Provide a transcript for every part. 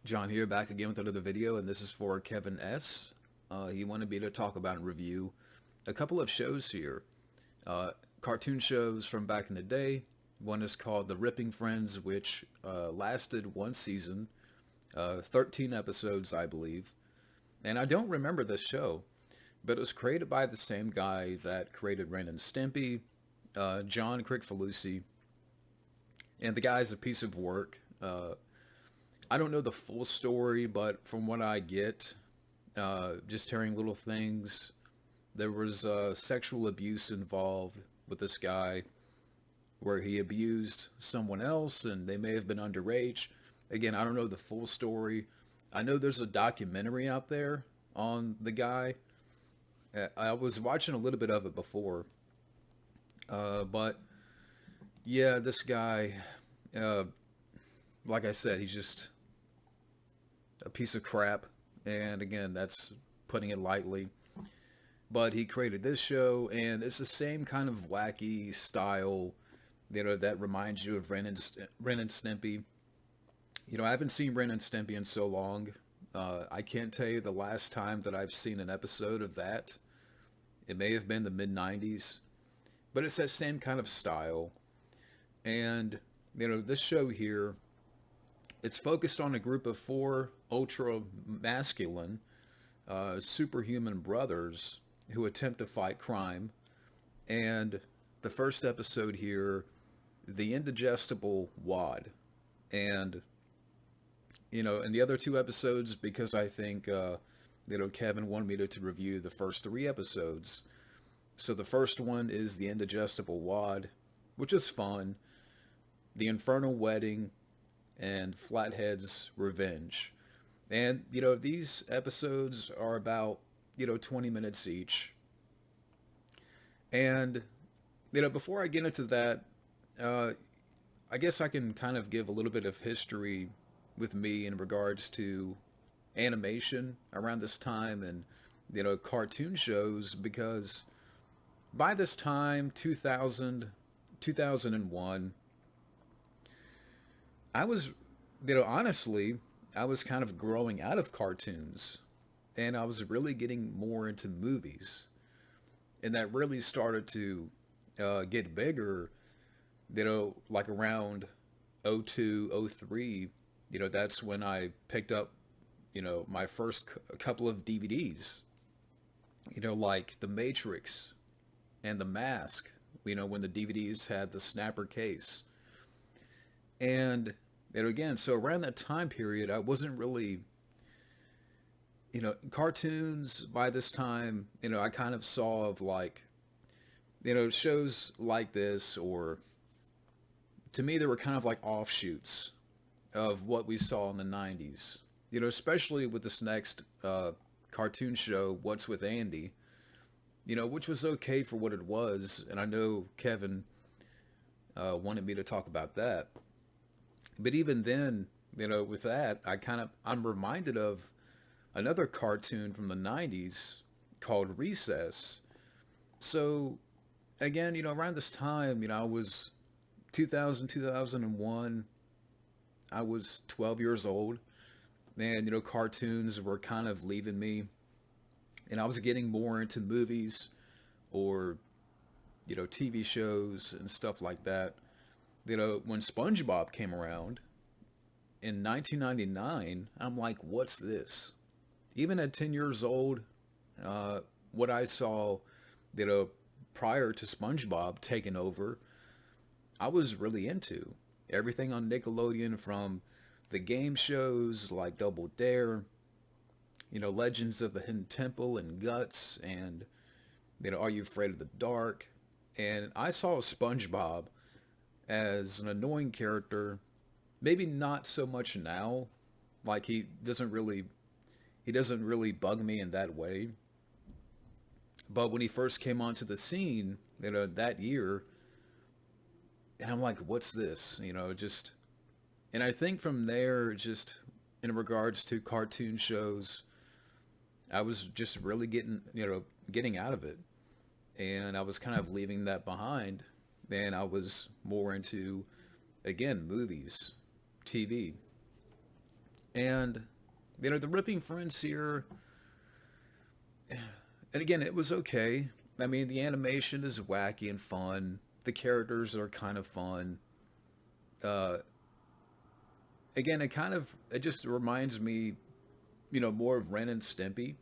John here, back again with another video, and this is for Kevin S. He wanted me to talk about and review a couple of shows here. Uh, Cartoon shows from back in the day. One is called The Ripping Friends, which lasted one season, 13 episodes, I believe. And I don't remember this show, but it was created by the same guy that created Ren and Stimpy, John Kricfalusi, and the guy's a piece of work. I don't know the full story, but from what I get, just hearing little things, there was sexual abuse involved with this guy where he abused someone else and they may have been underage. Again, I don't know the full story. I know there's a documentary out there on the guy. I was watching a little bit of it before. But yeah, this guy, uh, like I said, he's just a piece of crap. And again, that's putting it lightly. But he created this show, and it's the same kind of wacky style, that reminds you of Ren and Stimpy. I haven't seen Ren and Stimpy in so long. I can't tell you the last time that I've seen an episode of that. It may have been the mid 90s, but it's that same kind of style. And, this show here, it's focused on a group of four ultra masculine, superhuman brothers who attempt to fight crime. And the first episode here, The Indigestible Wad. And, in the other two episodes, because I think, Kevin wanted me to review the first three episodes. So the first one is The Indigestible Wad, which is fun. The Infernal Wedding, and Flathead's Revenge. And, these episodes are about, 20 minutes each. And, before I get into that, I guess I can kind of give a little bit of history with me in regards to animation around this time and, cartoon shows, because by this time, 2000, 2001, I was, honestly, I was kind of growing out of cartoons and I was really getting more into movies. And that really started to get bigger, like around '02, '03. That's when I picked up, my first couple of DVDs, like The Matrix and The Mask, when the DVDs had the snapper case. And again, so around that time period, I wasn't really, cartoons by this time, I kind of saw of like, shows like this, or to me, they were kind of like offshoots of what we saw in the 90s, especially with this next cartoon show, What's with Andy, which was okay for what it was. And I know Kevin wanted me to talk about that. But even then, with that, I'm reminded of another cartoon from the 90s called Recess. So again, around this time, I was 2000, 2001, I was 12 years old. And, cartoons were kind of leaving me. And I was getting more into movies or, TV shows and stuff like that. When SpongeBob came around in 1999, I'm like, what's this? Even at 10 years old, what I saw, you know, prior to SpongeBob taking over, I was really into everything on Nickelodeon, from the game shows like Double Dare, Legends of the Hidden Temple and Guts, and, Are You Afraid of the Dark? And I saw SpongeBob as an annoying character, maybe not so much now. Like he doesn't really bug me in that way. But when he first came onto the scene, that year, and I'm like, what's this? And I think from there, just in regards to cartoon shows, I was just really getting out of it. And I was kind of leaving that behind. And I was more into, again, movies, TV. And, the Ripping Friends here, and again, it was okay. I mean, the animation is wacky and fun. The characters are kind of fun. Uh, Again, it just reminds me, more of Ren and Stimpy.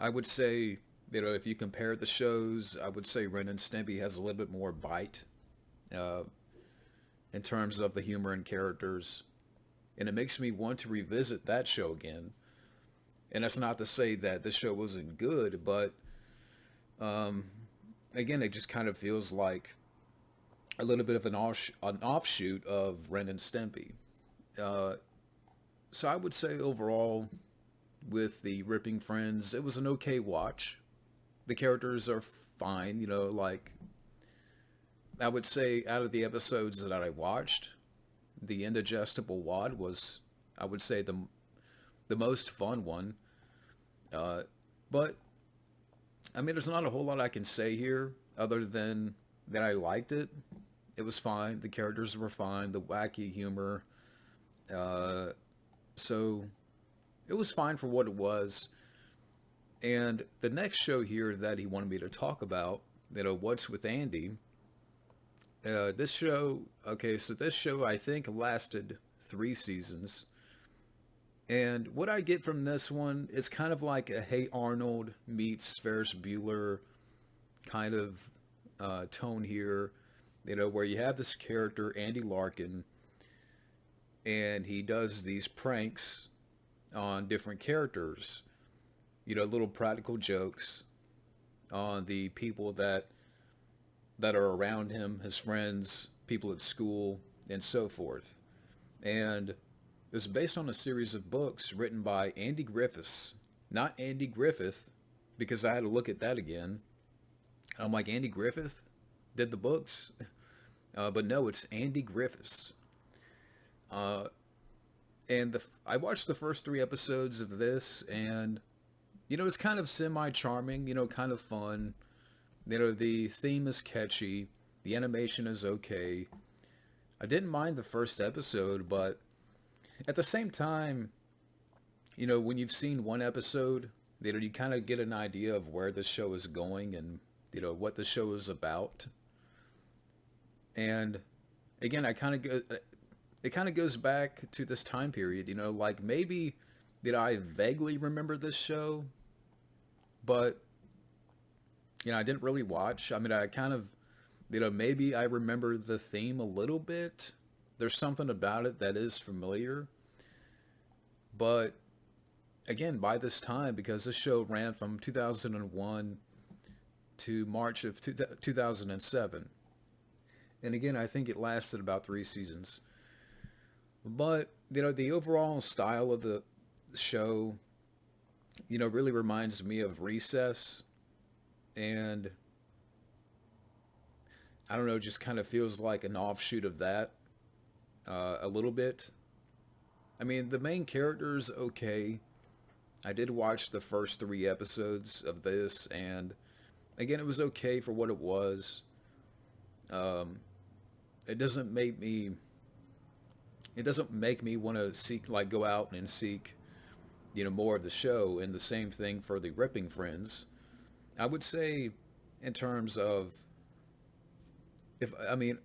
I would say, if you compare the shows, I would say Ren and Stimpy has a little bit more bite uh, in terms of the humor and characters. And it makes me want to revisit that show again. And that's not to say that this show wasn't good, but um, again, it just kind of feels like a little bit of an offshoot of Ren and Stimpy. Uh, so I would say overall, with the Ripping Friends, it was an okay watch. The characters are fine, like I would say out of the episodes that I watched, the Indigestible Wad was, I would say, the most fun one. Uh, but I mean, there's not a whole lot I can say here other than that I liked it. It was fine. The characters were fine. The wacky humor. Uh, so it was fine for what it was. And the next show here that he wanted me to talk about, What's with Andy. This show, okay, so this show I think lasted 3 seasons. And what I get from this one is kind of like a Hey Arnold meets Ferris Bueller kind of tone here, where you have this character, Andy Larkin, and he does these pranks on different characters, little practical jokes on the people that are around him, his friends, people at school, and so forth. And it's based on a series of books written by Andy Griffiths, not Andy Griffith, because I had to look at that again. I'm like, Andy Griffith did the books? But no, it's Andy Griffiths. Uh, and I watched the first 3 episodes of this, and, it's kind of semi-charming, kind of fun. The theme is catchy. The animation is okay. I didn't mind the first episode, but at the same time, when you've seen one episode, you kind of get an idea of where the show is going and, what the show is about. And again, it kind of goes back to this time period, like maybe did I vaguely remember this show, but I didn't really watch. I mean, I kind of, maybe I remember the theme a little bit. There's something about it that is familiar. But again, by this time, because this show ran from 2001 to March of 2007. And again, I think it lasted about 3 seasons. But, the overall style of the show, really reminds me of Recess. And I don't know, just kind of feels like an offshoot of that a little bit. I mean, the main character's okay. I did watch the first 3 episodes of this, and again, it was okay for what it was. Um, it doesn't make me. It doesn't make me want to seek, like, go out and seek, more of the show. And the same thing for the Ripping Friends. I would say, in terms of, I mean,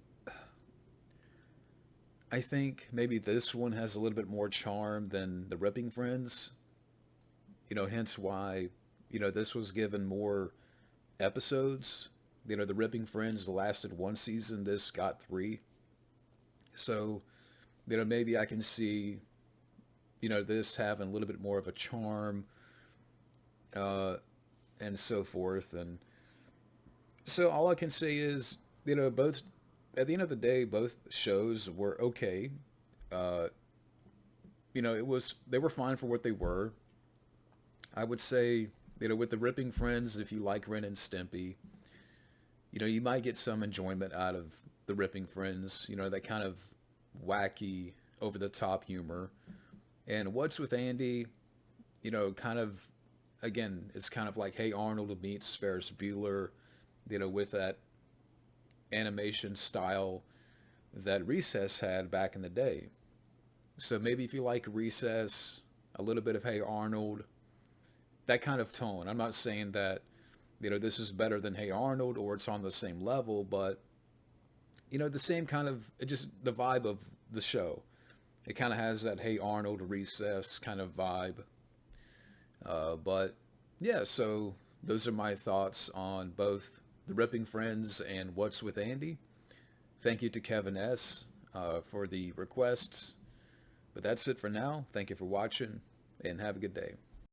I think maybe this one has a little bit more charm than the Ripping Friends. Hence why, this was given more episodes. The Ripping Friends lasted 1 season. This got 3. So, maybe I can see, this having a little bit more of a charm, uh, and so forth. And so all I can say is, both, at the end of the day, both shows were okay. Uh, they were fine for what they were. I would say, with the Ripping Friends, if you like Ren and Stimpy, you might get some enjoyment out of the Ripping Friends, that kind of wacky, over the top humor. And What's with Andy, kind of, again, it's kind of like Hey Arnold meets Ferris Bueller, with that animation style that Recess had back in the day. So maybe if you like Recess, a little bit of Hey Arnold, that kind of tone. I'm not saying that, this is better than Hey Arnold or it's on the same level, but, the same kind of, just the vibe of the show. It kind of has that Hey Arnold, Recess kind of vibe. But yeah, so those are my thoughts on both The Ripping Friends and What's with Andy. Thank you to Kevin S. For the requests. But that's it for now. Thank you for watching and have a good day.